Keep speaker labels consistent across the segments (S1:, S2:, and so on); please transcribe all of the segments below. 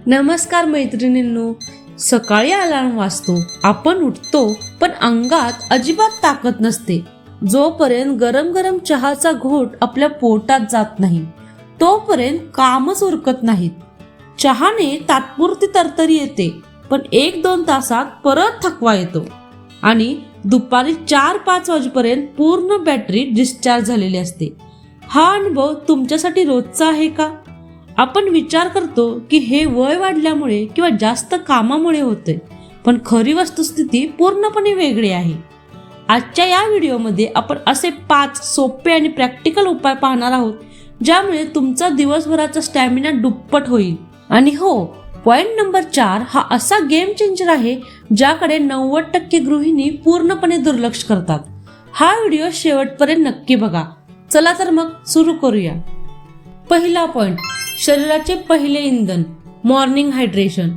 S1: नमस्कार मैत्रिणींनो. सकाळी अलार्म वाजतो, आपण उठतो, पण अंगात अजिबात ताकद नसते. जोपर्यंत गरम गरम चहाचा घोट आपल्या पोटात जात नाही तोपर्यंत कामच उरकत नाहीत. चहाने तात्पुरती तरतरी येते, पण 1-2 तासात परत थकवा येतो आणि दुपारी 4-5 वाजेपर्यंत पूर्ण बॅटरी डिस्चार्ज झालेली असते. हा अनुभव तुमच्यासाठी रोजचा आहे का? आपण विचार करतो की हे वय वाढल्यामुळे किंवा जास्त कामामुळे होते, पण खरी वस्तुस्थिती पूर्णपणे वेगळी आहे. आजच्या या व्हिडिओमध्ये आपण असे 5 सोपे आणि प्रॅक्टिकल उपाय पाहणार आहोत, ज्यामुळे तुमचा दिवसभराचा स्टॅमिना दुप्पट होईल. आणि हो, पॉइंट नंबर 4 हा असा गेम चेंजर आहे ज्याकडे 90% गृहिणी पूर्णपणे दुर्लक्ष करतात. हा व्हिडिओ शेवटपर्यंत नक्की बघा. चला तर मग सुरू करूया. पहिला पॉइंट, शरीराचे पहिले इंधन, मॉर्निंग हायड्रेशन.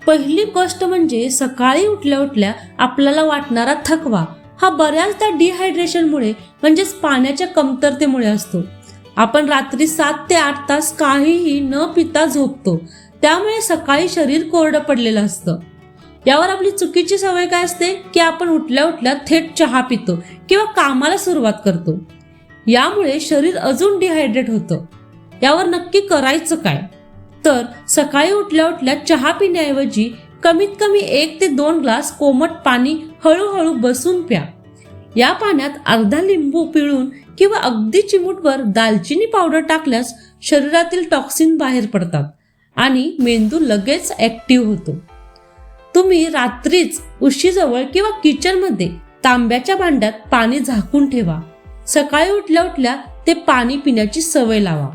S1: पहिली गोष्ट म्हणजे सकाळी उठल्या उठल्या आपल्याला वाटणारा थकवा हा बऱ्याचदा डिहायड्रेशनमुळे म्हणजेच पाण्याच्या कमतरतेमुळे असतो. आपण रात्री 7 ते 8 तास काहीही न पिता झोपतो, त्यामुळे सकाळी शरीर कोरडं पडलेलं असतं. यावर आपली चुकीची सवय काय असते की आपण उठल्या उठल्या थेट चहा पितो किंवा कामाला सुरुवात करतो. यामुळे शरीर अजून डिहायड्रेट होतं. यावर नक्की करायचं काय? तर सकाळी उठल्या उठल्या चहा पिण्याऐवजी कमीत कमी 1 ते 2 ग्लास कोमट पाणी हळूहळू बसून प्या. या पाण्यात अर्धा लिंबू पिळून किंवा अगदी चिमूटभर दालचिनी पावडर टाकल्यास शरीरातील टॉक्सिन बाहेर पडतात आणि मेंदू लगेच ऍक्टिव्ह होतो. तुम्ही रात्रीच उशीजवळ किंवा किचनमध्ये तांब्याच्या भांड्यात पाणी झाकून ठेवा. सकाळी उठल्या उठल्या ते पाणी पिण्याची सवय लावा.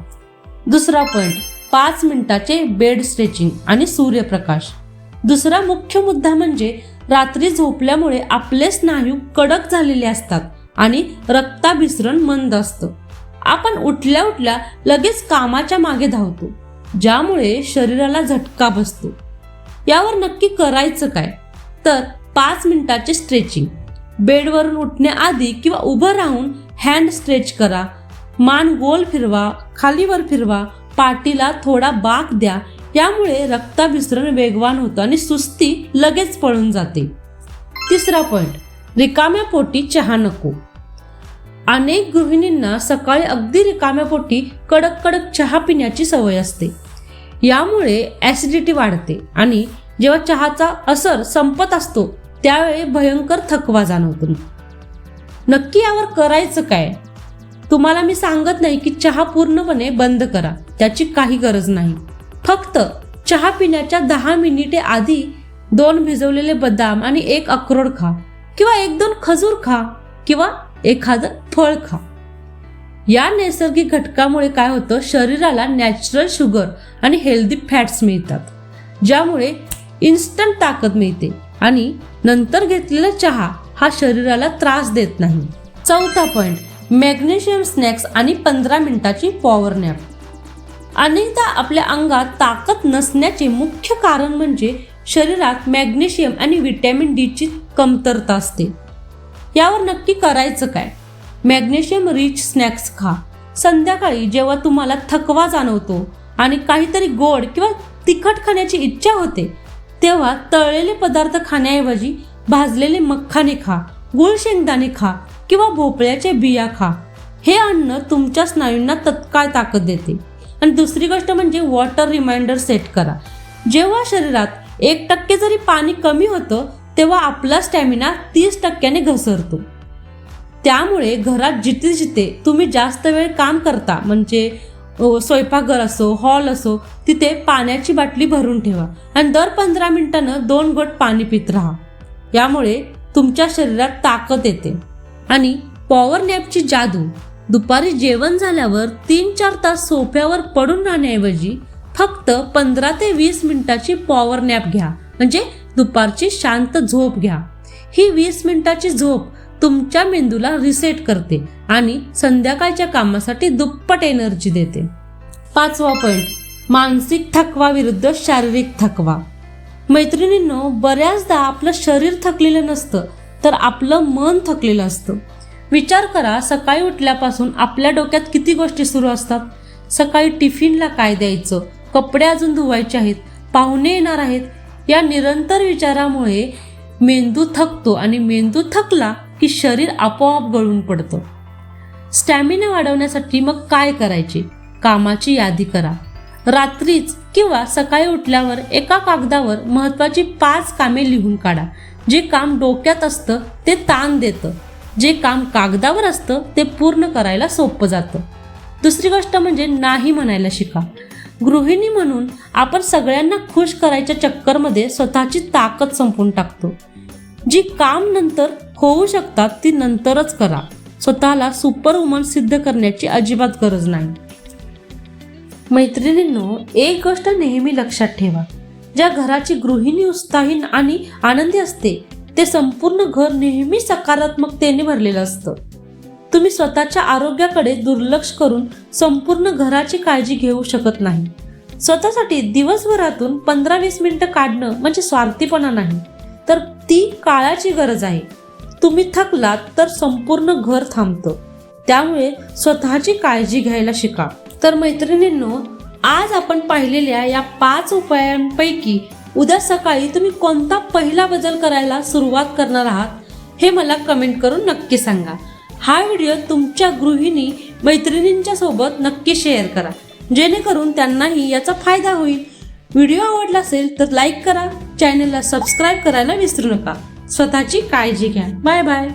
S1: दुसरा पॉइंट, 5 मिनिटाचे बेड स्ट्रेचिंग आणि सूर्यप्रकाश. दुसरा मुख्य मुद्दा म्हणजे रात्री झोपल्यामुळे आपले स्नायू कडक झालेले असतात आणि रक्ताभिसरण मंद असतं. आपण उठल्या उठल्या लगेच कामाच्या मागे धावतो, ज्यामुळे शरीराला झटका बसतो. यावर नक्की करायचं काय? तर 5 मिनिटाचे स्ट्रेचिंग. बेडवरून उठण्याआधी किंवा उभं राहून हँड स्ट्रेच करा. मान गोल फिरवा, खालीवर फिरवा, पाठीला थोडा बाक द्या. यामुळे रक्ताभिसरण वेगवान होतं आणि सुस्ती लगेच पळून जाते. तिसरा पॉइंट, रिकाम्या पोटी चहा नको. अनेक गृहिणींना सकाळी अगदी रिकाम्या पोटी कडक कडक चहा पिण्याची सवय असते. यामुळे ऍसिडिटी वाढते आणि जेव्हा चहाचा असर संपत असतो त्यावेळी भयंकर थकवा जाणवतो. नक्की यावर करायचं काय? तुम्हाला मी सांगत नाही की चहा पूर्णपणे बंद करा, त्याची काही गरज नाही. फक्त चहा पिण्याच्या 10 मिनिटे आधी 2 भिजवलेले बदाम आणि 1 अक्रोड खा किंवा 1-2 खजूर खा किंवा एखादं फळ खा. या नैसर्गिक घटकामुळे काय होतं, शरीराला नॅचरल शुगर आणि हेल्दी फॅट्स मिळतात, ज्यामुळे इन्स्टंट ताकद मिळते आणि नंतर घेतलेला चहा हा शरीराला त्रास देत नाही. चौथा पॉइंट, मॅग्नेशियम स्नॅक्स आणि 15 मिनिटाची पॉवर नॅप. अनेकदा आपल्या अंगात ताकद नसण्याचे मुख्य कारण म्हणजे शरीरात मॅग्नेशियम आणि व्हिटॅमिन डी ची कमतरता असते. यावर नक्की करायचं काय? मॅग्नेशियम रिच स्नॅक्स खा. संध्याकाळी जेव्हा तुम्हाला थकवा जाणवतो आणि काहीतरी गोड किंवा तिखट खाण्याची इच्छा होते, तेव्हा तळलेले पदार्थ खाण्याऐवजी भाजलेले मखाने खा, गुळ शेंगदाणे खा किंवा भोपळ्याच्या बिया खा. हे अन्न तुमच्या स्नायूंना तत्काळ ताकद देते. आणि दुसरी गोष्ट म्हणजे वॉटर रिमाइंडर सेट करा. जेव्हा शरीरात 1% जरी पाणी कमी होतं तेव्हा आपला स्टॅमिना 30% घसरतो. त्यामुळे घरात जिथे जिथे तुम्ही जास्त वेळ काम करता, म्हणजे स्वयंपाकघर असो, हॉल असो, तिथे पाण्याची बाटली भरून ठेवा आणि दर 15 मिनिटांनं 2 घोट पाणी पित राहा. यामुळे तुमच्या शरीरात ताकद येते. आणि पॉवर नॅपची जादू, दुपारी जेवण झाल्यावर 3-4 तास सोफ्यावर पडून राहण्याऐवजी फक्त 15 ते 20 मिनिटाची पॉवर नॅप घ्या, म्हणजे दुपारची शांत झोप घ्या. ही 20 मिनिटाची झोप तुमच्या मेंदूला रिसेट करते आणि संध्याकाळच्या कामासाठी दुप्पट एनर्जी देते. 5वा पॉइंट, मानसिक थकवा विरुद्ध शारीरिक थकवा. मैत्रिणींनो, बऱ्याचदा आपलं शरीर थकलेलं नसतं तर आपलं मन थकलेलं असतं. विचार करा, सकाळी उठल्यापासून आपल्या डोक्यात किती गोष्टी सुरू असतात. सकाळी टिफिनला काय द्यायचं, कपडे अजून धुवायचे आहेत, पाहुणे येणार आहेत या निरंतर विचारामुळे मेंदू थकतो आणि मेंदू थकला की शरीर आपोआप गळून पडतं. स्टॅमिना वाढवण्यासाठी मग काय करायचे? कामाची यादी करा. रात्रीच किंवा सकाळी उठल्यावर एका कागदावर महत्त्वाची 5 कामे लिहून काढा. जे काम डोक्यात असतं ते ताण देतं, जे काम कागदावर असतं ते पूर्ण करायला सोपं जातं. दुसरी गोष्ट म्हणजे नाही म्हणायला शिका. गृहिणी म्हणून आपण सगळ्यांना खुश करायच्या चक्करमध्ये स्वतःची ताकद संपवून टाकतो. जी काम नंतर होऊ शकतात ती नंतरच करा. स्वतःला सुपर वुमन सिद्ध करण्याची अजिबात गरज नाही. मैत्रिणींनो, एक गोष्ट नेहमी लक्षात ठेवा. ज्या घराची गृहिणी उत्साही आणि आनंदी असते ते संपूर्ण घर नेहमी सकारात्मकतेने भरलेलं असतं. तुम्ही स्वतःच्या आरोग्याकडे दुर्लक्ष करून संपूर्ण घराची काळजी घेऊ शकत नाही. स्वतःसाठी दिवसभरातून 15-20 मिनिटं काढणं म्हणजे स्वार्थीपणा नाही, तर ती काळाची गरज आहे. तुम्ही थकलात तर संपूर्ण घर थांबतं. त्यामुळे स्वतःची काळजी घ्यायला शिका. तर मैत्रिणींनो, आज आपण पाहिलेल्या या 5 उपायांपैकी उद्या सकाळी तुम्ही कोणता पहिला बदल करायला सुरुवात करणार आहात हे मला कमेंट करून नक्की सांगा. हा व्हिडिओ तुमच्या गृहिणी मैत्रिणींच्या सोबत नक्की शेअर करा, जेणेकरून त्यांनाही याचा फायदा होईल. व्हिडिओ आवडला असेल तर लाईक करा, चॅनलला सबस्क्राईब करायला विसरू नका. स्वतःची काळजी घ्या. Bye bye.